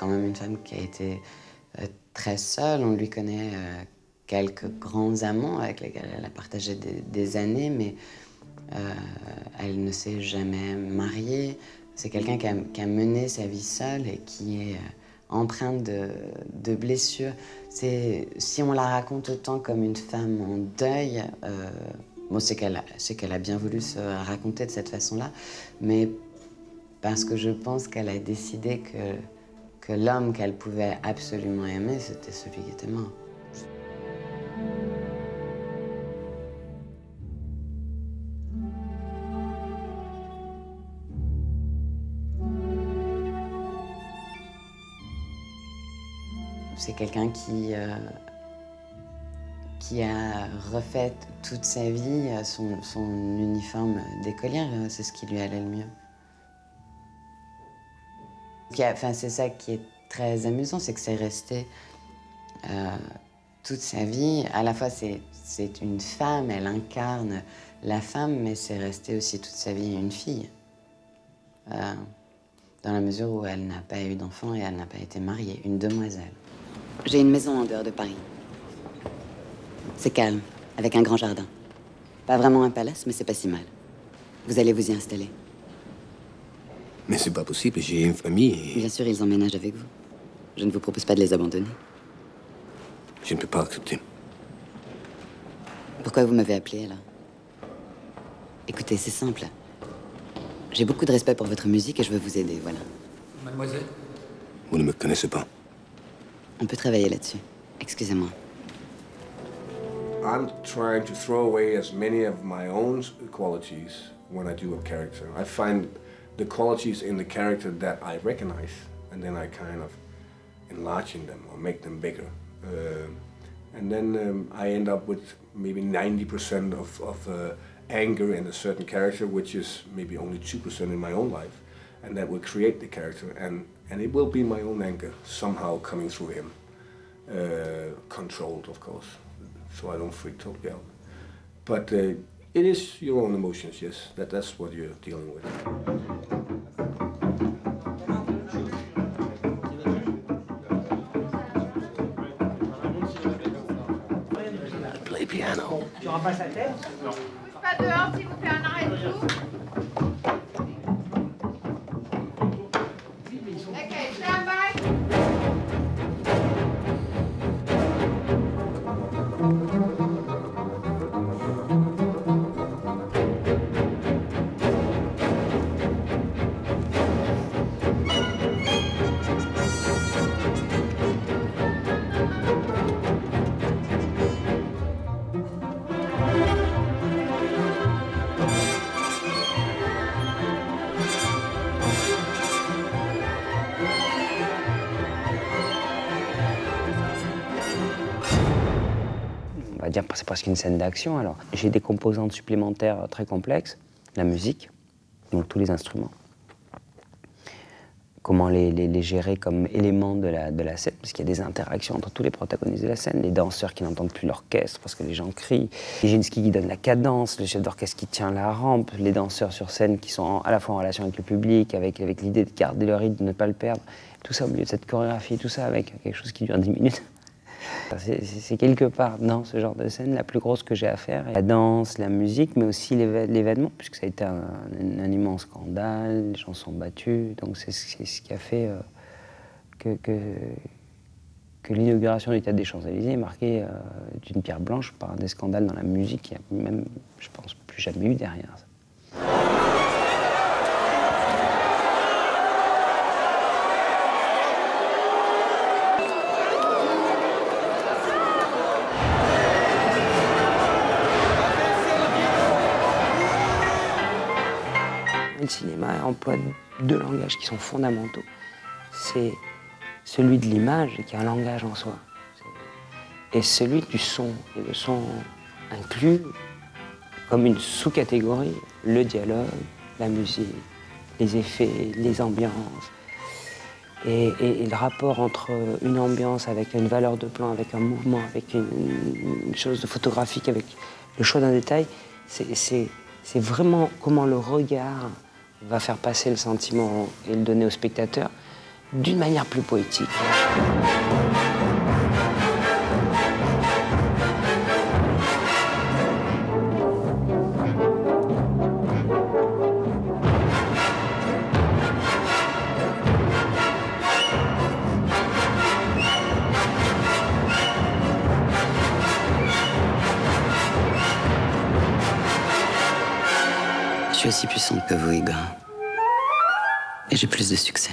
quand même une femme qui a été très seule. On lui connaît quelques grands amants avec lesquels elle a partagé des années, mais elle ne s'est jamais mariée. C'est quelqu'un qui a mené sa vie seule et qui est empreinte de blessures. Si on la raconte autant comme une femme en deuil, bon, c'est qu'elle a bien voulu se raconter de cette façon-là, mais parce que je pense qu'elle a décidé que l'homme qu'elle pouvait absolument aimer, c'était celui qui était mort. C'est quelqu'un qui a refait toute sa vie son uniforme d'écolière. C'est ce qui lui allait le mieux. Enfin, c'est ça qui est très amusant, c'est que c'est resté toute sa vie. À la fois, c'est une femme, elle incarne la femme, mais c'est resté aussi toute sa vie une fille. Dans la mesure où elle n'a pas eu d'enfant et elle n'a pas été mariée, une demoiselle. J'ai une maison en dehors de Paris. C'est calme, avec un grand jardin. Pas vraiment un palace, mais c'est pas si mal. Vous allez vous y installer. Mais c'est pas possible, j'ai une famille et... Bien sûr, ils emménagent avec vous. Je ne vous propose pas de les abandonner. Je ne peux pas accepter. Pourquoi vous m'avez appelé, alors? Écoutez, c'est simple. J'ai beaucoup de respect pour votre musique et je veux vous aider, voilà. Mademoiselle? Vous ne me connaissez pas. On peut travailler là-dessus. Excusez-moi. I'm trying to throw away as many of my own qualities when I do a character. I find the qualities in the character that I recognize, and then I kind of enlarge in them or make them bigger. And then I end up with maybe 90% of anger in a certain character, which is maybe only 2% in my own life. And that will create the character, and it will be my own anger somehow coming through him. Controlled, of course, so I don't freak totally out. But it is your own emotions, yes, that's what you're dealing with. Play piano. Tu remplaces la tête? Non. Pas dehors, s'il vous plaît, un arrêt de tout. Ok, stand by. On va dire que c'est presque une scène d'action. Alors, j'ai des composantes supplémentaires très complexes, la musique, donc tous les instruments. Comment les gérer comme éléments de la scène, parce qu'il y a des interactions entre tous les protagonistes de la scène, les danseurs qui n'entendent plus l'orchestre parce que les gens crient, Nijinsky qui donne la cadence, le chef d'orchestre qui tient la rampe, les danseurs sur scène qui sont à la fois en relation avec le public, avec l'idée de garder le rythme, de ne pas le perdre. Tout ça au milieu de cette chorégraphie, tout ça avec quelque chose qui dure 10 minutes. C'est quelque part dans ce genre de scène la plus grosse que j'ai à faire. La danse, la musique, mais aussi l'événement, puisque ça a été un immense scandale, les gens sont battus. Donc c'est ce qui a fait que l'inauguration du Théâtre des Champs-Élysées est marquée d'une pierre blanche par des scandales dans la musique qu'il n'y a même, je pense, plus jamais eu derrière. Le cinéma emploie deux langages qui sont fondamentaux. C'est celui de l'image, qui est un langage en soi, et celui du son. Et le son inclut, comme une sous-catégorie, le dialogue, la musique, les effets, les ambiances. Et le rapport entre une ambiance avec une valeur de plan, avec un mouvement, avec une chose de photographique, avec le choix d'un détail, c'est vraiment comment le regard va faire passer le sentiment et le donner au spectateur. d'une manière plus poétique. Je suis aussi puissante que vous, Igor. Et j'ai plus de succès.